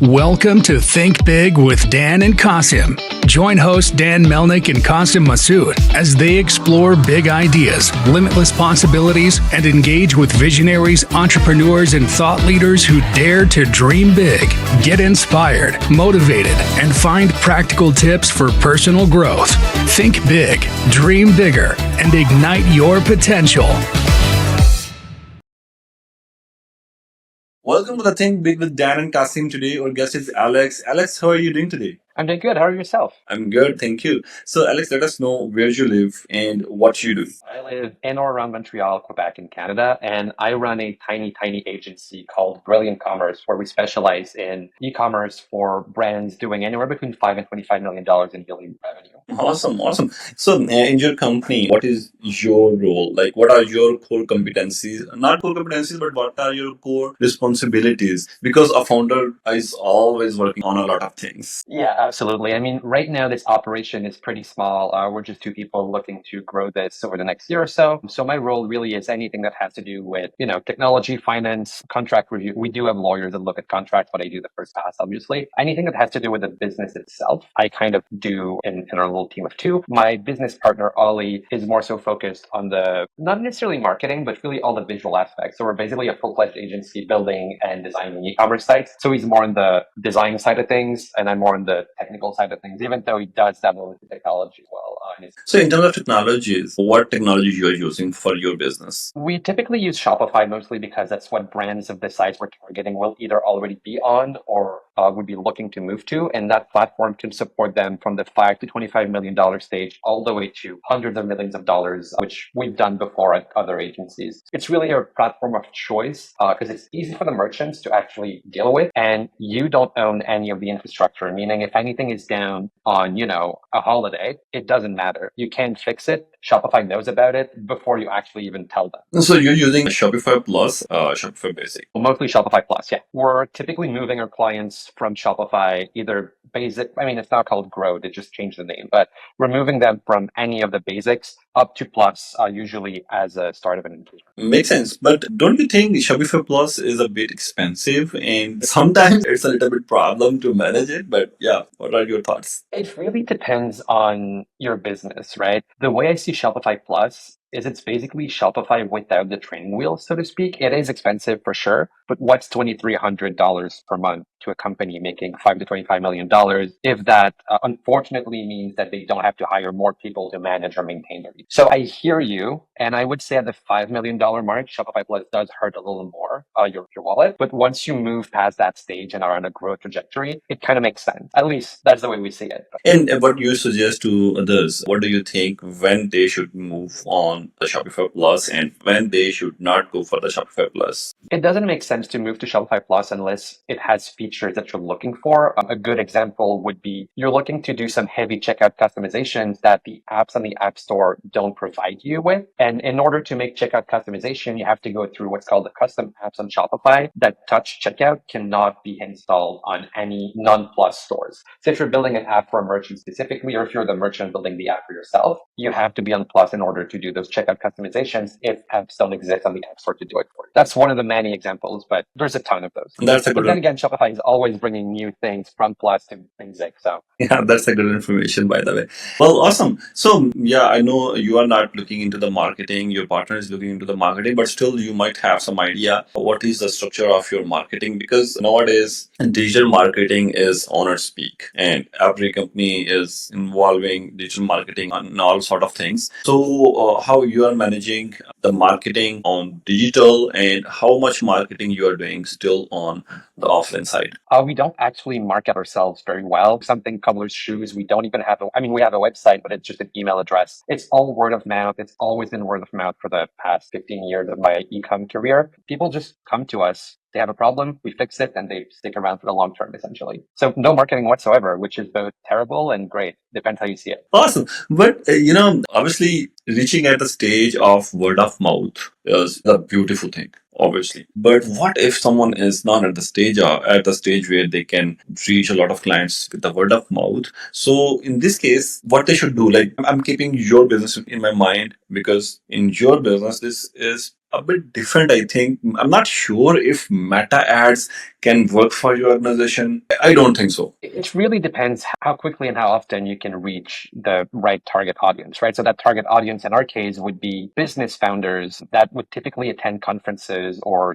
Welcome to Think Big with Dan and Qasim. Join hosts Dan Melnick and Qasim Masood as they explore big ideas, limitless possibilities, and engage with visionaries, entrepreneurs, and thought leaders who dare to dream big, get inspired, motivated, and find practical tips for personal growth. Think big, dream bigger, and ignite your potential. Welcome to the Think Big with Dan and Qasim. Today, our guest is Alex. Alex, how are you doing today? I'm doing good. How are yourself? I'm good, thank you. So, Alex, let us know where you live and what you do. I live in or around Montreal, Quebec, in Canada, and I run a tiny agency called Brilliant Commerce, where we specialize in e-commerce for brands doing anywhere between $5 and $25 million in yearly revenue. Awesome. So, in your company, what is your role? Like, what are your core competencies? Not core competencies, but what are your core responsibilities? Because a founder is always working on a lot of things. Yeah, absolutely. I mean, right now, this operation is pretty small. We're just two people looking to grow this over the next year or so. So my role really is anything that has to do with, technology, finance, contract review. We do have lawyers that look at contracts, but I do the first pass, obviously. Anything that has to do with the business itself, I kind of do in our little team of two. My business partner, Ollie, is more so focused on the, not necessarily marketing, but really all the visual aspects. So we're basically a full-fledged agency building and designing e-commerce sites. So he's more on the design side of things, and I'm more on the technical side of things, even though he does dabble with the technology as well. So, in terms of technologies, what technology you are using for your business? We typically use Shopify mostly because that's what brands of the size we're targeting will either already be on or would be looking to move to. And that platform can support them from the $5 to $25 million stage all the way to hundreds of millions of dollars, which we've done before at other agencies. It's really a platform of choice because it's easy for the merchants to actually deal with. And you don't own any of the infrastructure, meaning if anything is down on, a holiday, it doesn't matter. You can fix it. Shopify knows about it before you actually even tell them. So, you're using Shopify Plus, Shopify Basic. Mostly Shopify Plus, yeah. We're typically moving our clients from Shopify, either basic, it's not called Grow, they just changed the name, but we're moving them from any of the basics up to Plus, usually as a start of an engagement. Makes sense. But don't you think Shopify Plus is a bit expensive and sometimes it's a little bit problem to manage it? But yeah, what are your thoughts? It really depends on your business, right? The way I see Shopify Plus is it's basically Shopify without the training wheels, so to speak. It is expensive for sure, but what's $2,300 per month to a company making $5 to $25 million if that unfortunately means that they don't have to hire more people to manage or maintain their reach? So I hear you, and I would say at the $5 million mark, Shopify Plus does hurt a little more your wallet. But once you move past that stage and are on a growth trajectory, it kind of makes sense. At least that's the way we see it. And what you suggest to others, what do you think when they should move on the Shopify Plus and when they should not go for the Shopify Plus? It doesn't make sense to move to Shopify Plus unless it has features that you're looking for. A good example would be you're looking to do some heavy checkout customizations that the apps on the App Store don't provide you with. And in order to make checkout customization, you have to go through what's called the custom apps on Shopify. That touch checkout cannot be installed on any non-Plus stores. So if you're building an app for a merchant specifically, or if you're the merchant building the app for yourself, you have to be on Plus in order to do those checkout customizations if apps don't exist on the App Store to do it for you. That's one of the many examples, but there's a ton of those. That's a But good then again, Shopify is always bringing new things from Plus to Basic. So Yeah, that's a good information, by the way. Well, awesome. So, yeah, I know you are not looking into the marketing, your partner is looking into the marketing, but still you might have some idea what is the structure of your marketing because nowadays digital marketing is on its peak and every company is involving digital marketing on all sort of things. So, how you are managing the marketing on digital and how much marketing you are doing still on the offline side? we don't actually market ourselves very well. Something Cobbler's Shoes, we don't even have we have a website, but it's just an email address. It's all word of mouth. It's always been word of mouth for the past 15 years of my e-com career. People just come to us. They have a problem, we fix it, and they stick around for the long term, essentially. So no marketing whatsoever, which is both terrible and great. Depends how you see it. Awesome. But, obviously reaching at the stage of word of mouth is a beautiful thing, obviously. But what if someone is not at the stage where they can reach a lot of clients with the word of mouth? So in this case, what they should do, like I'm keeping your business in my mind because in your business, this is a bit different, I think. I'm not sure if meta ads can work for your organization? I don't think so. It really depends how quickly and how often you can reach the right target audience, right? So that target audience in our case would be business founders that would typically attend conferences or,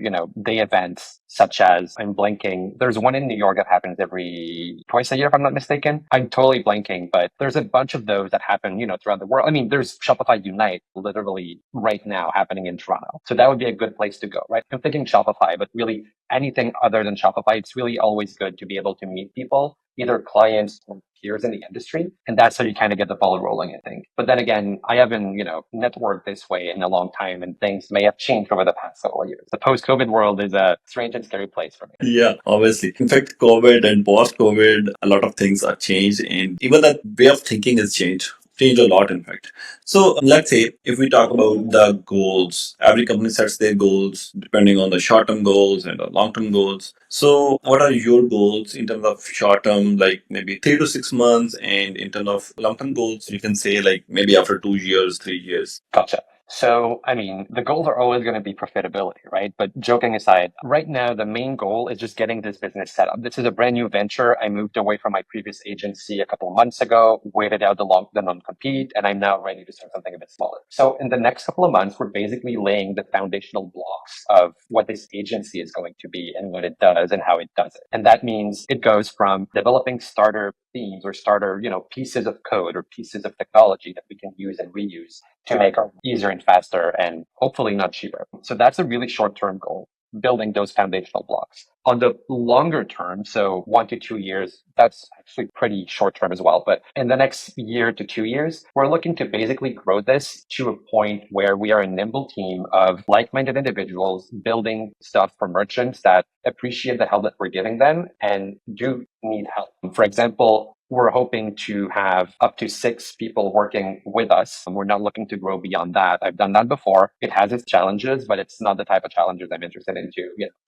day events such as, I'm blanking. There's one in New York that happens every twice a year, if I'm not mistaken. I'm totally blanking, but there's a bunch of those that happen, throughout the world. I mean, there's Shopify Unite literally right now happening in Toronto. So that would be a good place to go, right? I'm thinking Shopify, but really anything other than Shopify, it's really always good to be able to meet people, either clients or peers in the industry. And that's how you kind of get the ball rolling, I think. But then again, I haven't, networked this way in a long time, and things may have changed over the past several years. The post-COVID world is a strange and scary place for me. Yeah, obviously. In fact, COVID and post-COVID, a lot of things are changed, and even that way of thinking has changed a lot, in fact. So let's say if we talk about the goals, every company sets their goals depending on the short-term goals and the long-term goals. So what are your goals in terms of short-term, like maybe 3 to 6 months, and in terms of long-term goals, you can say like maybe after 2 years, 3 years? Gotcha. So, I mean, the goals are always going to be profitability, right? But joking aside, right now, the main goal is just getting this business set up. This is a brand new venture. I moved away from my previous agency a couple of months ago, waited out the non-compete, and I'm now ready to start something a bit smaller. So in the next couple of months, we're basically laying the foundational blocks of what this agency is going to be and what it does and how it does it. And that means it goes from developing starter themes or starter, pieces of code or pieces of technology that we can use and reuse to make it easier and faster and hopefully not cheaper. So that's a really short-term goal, building those foundational blocks. On the longer term, so 1 to 2 years, that's actually pretty short term as well. But in the next year to 2 years, we're looking to basically grow this to a point where we are a nimble team of like-minded individuals building stuff for merchants that appreciate the help that we're giving them and do need help. For example, we're hoping to have up to 6 people working with us. We're not looking to grow beyond that. I've done that before. It has its challenges, but it's not the type of challenges I'm interested in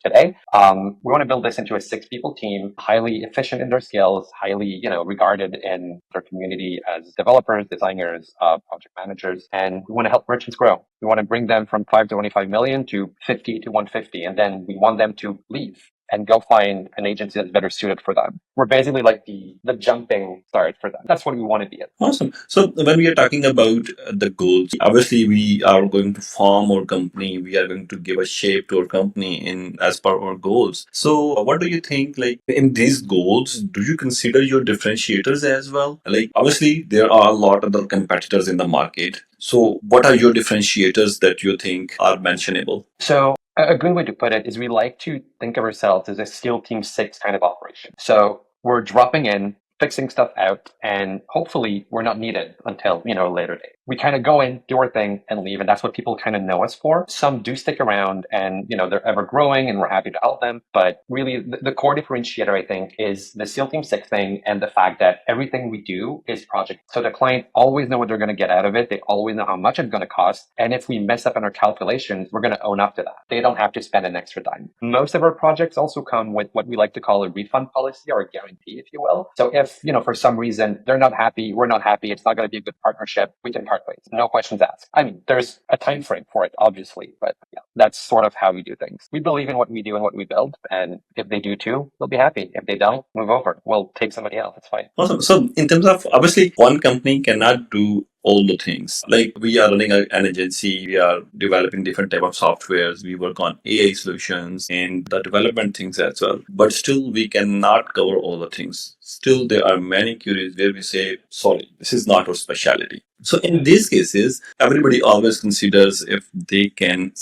today. We want to build this into a 6 people team, highly efficient in their skills, highly, regarded in their community as developers, designers, project managers, and we want to help merchants grow. We want to bring them from 5 to 25 million to 50 to 150, and then we want them to leave and go find an agency that's better suited for them. We're basically like the jumping start for them. That's what we want to be at. Awesome. So when we are talking about the goals, obviously we are going to form our company. We are going to give a shape to our company in as per our goals. So what do you think, like in these goals, do you consider your differentiators as well? Like obviously there are a lot of other competitors in the market. So what are your differentiators that you think are mentionable? So a good way to put it is we like to think of ourselves as a SEAL Team 6 kind of operation. So we're dropping in, fixing stuff out, and hopefully we're not needed until, a later date. We kind of go in, do our thing, and leave, and that's what people kind of know us for. Some do stick around and, they're ever growing and we're happy to help them. But really the core differentiator, I think, is the SEAL Team 6 thing and the fact that everything we do is project. So the client always know what they're going to get out of it. They always know how much it's going to cost. And if we mess up in our calculations, we're going to own up to that. They don't have to spend an extra dime. Most of our projects also come with what we like to call a refund policy or a guarantee, if you will. So if, for some reason they're not happy, we're not happy, it's not going to be a good partnership, we can part ways. No questions asked. I mean, there's a time frame for it, obviously, but yeah, that's sort of how we do things. We believe in what we do and what we build, and if they do too, they'll be happy. If they don't, move over. We'll take somebody else. It's fine. Awesome. So in terms of obviously one company cannot do all the things. Like we are running an agency, we are developing different type of softwares, we work on AI solutions and the development things as well. But still we cannot cover all the things. Still there are many queries where we say, sorry, this is not our specialty. So in these cases, everybody always considers if they can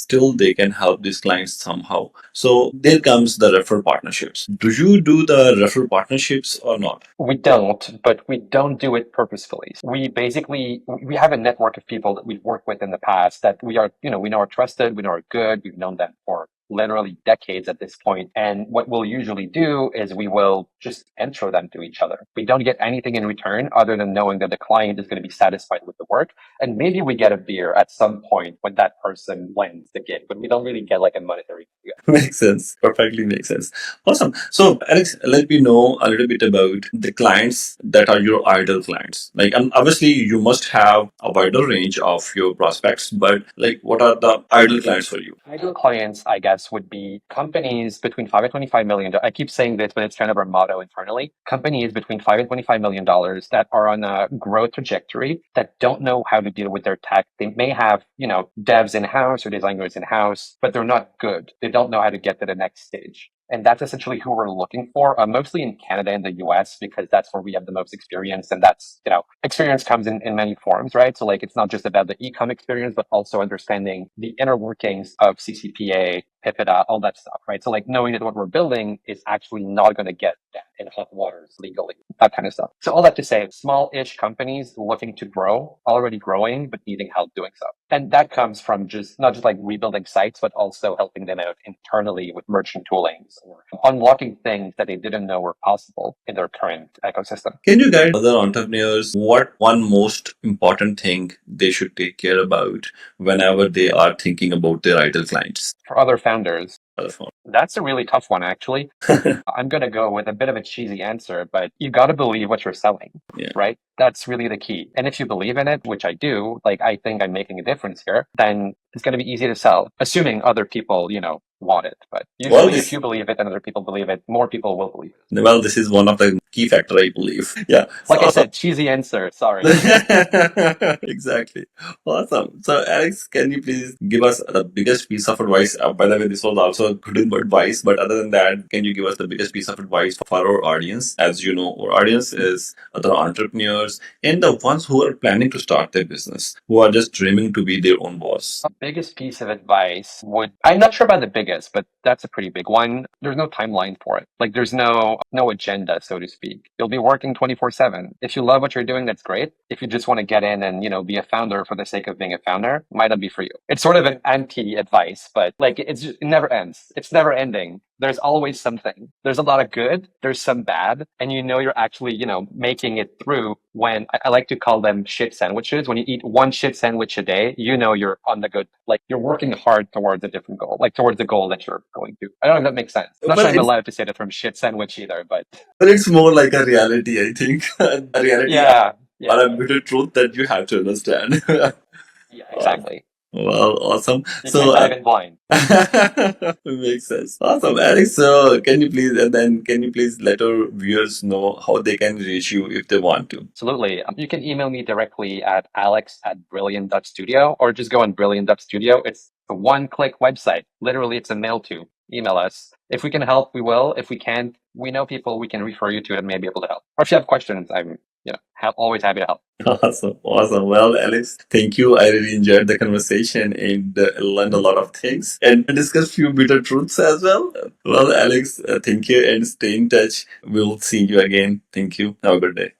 help these clients somehow. So there comes the referral partnerships. Do you do the referral partnerships or not? We don't, but we don't do it purposefully. We have a network of people that we've worked with in the past that we know are trusted, we know are good, we've known them for literally decades at this point. And what we'll usually do is we will just intro them to each other. We don't get anything in return other than knowing that the client is going to be satisfied with the work. And maybe we get a beer at some point when that person wins the gig, but we don't really get like a monetary fee. Makes sense. Perfectly makes sense. Awesome. So, Alex, let me know a little bit about the clients that are your ideal clients. Like, obviously, you must have a wider range of your prospects, but like, what are the ideal clients for you? Ideal clients, I guess, US would be companies between 5 and 25 million. I keep saying this, but it's kind of our motto internally. Companies between 5 and 25 million dollars that are on a growth trajectory that don't know how to deal with their tech. They may have, devs in-house or designers in-house, but they're not good. They don't know how to get to the next stage. And that's essentially who we're looking for, mostly in Canada and the US, because that's where we have the most experience. And that's, experience comes in many forms, right? So like, it's not just about the e-com experience, but also understanding the inner workings of CCPA, PIPEDA, all that stuff, right? So like knowing that what we're building is actually not going to get that in hot waters legally, that kind of stuff. So all that to say, small-ish companies looking to grow, already growing, but needing help doing so. And that comes from not just like rebuilding sites, but also helping them out internally with merchant toolings or unlocking things that they didn't know were possible in their current ecosystem. Can you guide other entrepreneurs what one most important thing they should take care about whenever they are thinking about their ideal clients? For other founders, that's a really tough one, actually. I'm going to go with a bit of a cheesy answer, but you got to believe what you're selling, right? That's really the key. And if you believe in it, which I do, like I think I'm making a difference here, then it's going to be easy to sell, assuming other people, want it. But usually if you believe it and other people believe it, more people will believe it. Well, this is one of the key factor, I believe. Yeah. Like I said, cheesy answer. Sorry. Exactly. Awesome. So, Alex, can you please give us the biggest piece of advice? By the way, this was also good advice, but other than that, can you give us the biggest piece of advice for our audience? As you know, our audience is other entrepreneurs and the ones who are planning to start their business, who are just dreaming to be their own boss. The biggest piece of advice I'm not sure about the biggest, but that's a pretty big one. There's no timeline for it. Like there's no agenda, so to speak. You'll be working 24/7. If you love what you're doing, that's great. If you just want to get in and, be a founder for the sake of being a founder, might not be for you. It's sort of an anti-advice, but like it never ends. It's never ending. There's always something. There's a lot of good. There's some bad. And you're actually, making it through when I like to call them shit sandwiches. When you eat one shit sandwich a day, you're on the good, like you're working hard towards a different goal, like towards the goal that you're going to. I don't know if that makes sense. I'm not sure I'm allowed to say the term shit sandwich either, but it's more like a reality, I think. A reality. Yeah. Or a bitter truth that you have to understand. Yeah, exactly. Well, awesome. You can't dive in blind. Makes sense. Awesome, Alex. So, can you please let our viewers know how they can reach you if they want to? Absolutely. You can email me directly at alex@brilliant.studio or just go on brilliant.studio. It's a one-click website. Literally, it's a mail to. Email us. If we can help, we will. If we can't, we know people we can refer you to and may be able to help. Or if you have questions, I'm always happy to help. Awesome. Well, Alex, thank you. I really enjoyed the conversation and learned a lot of things and discussed few bitter truths as well. Well, Alex, thank you and stay in touch. We'll see you again. Thank you. Have a good day.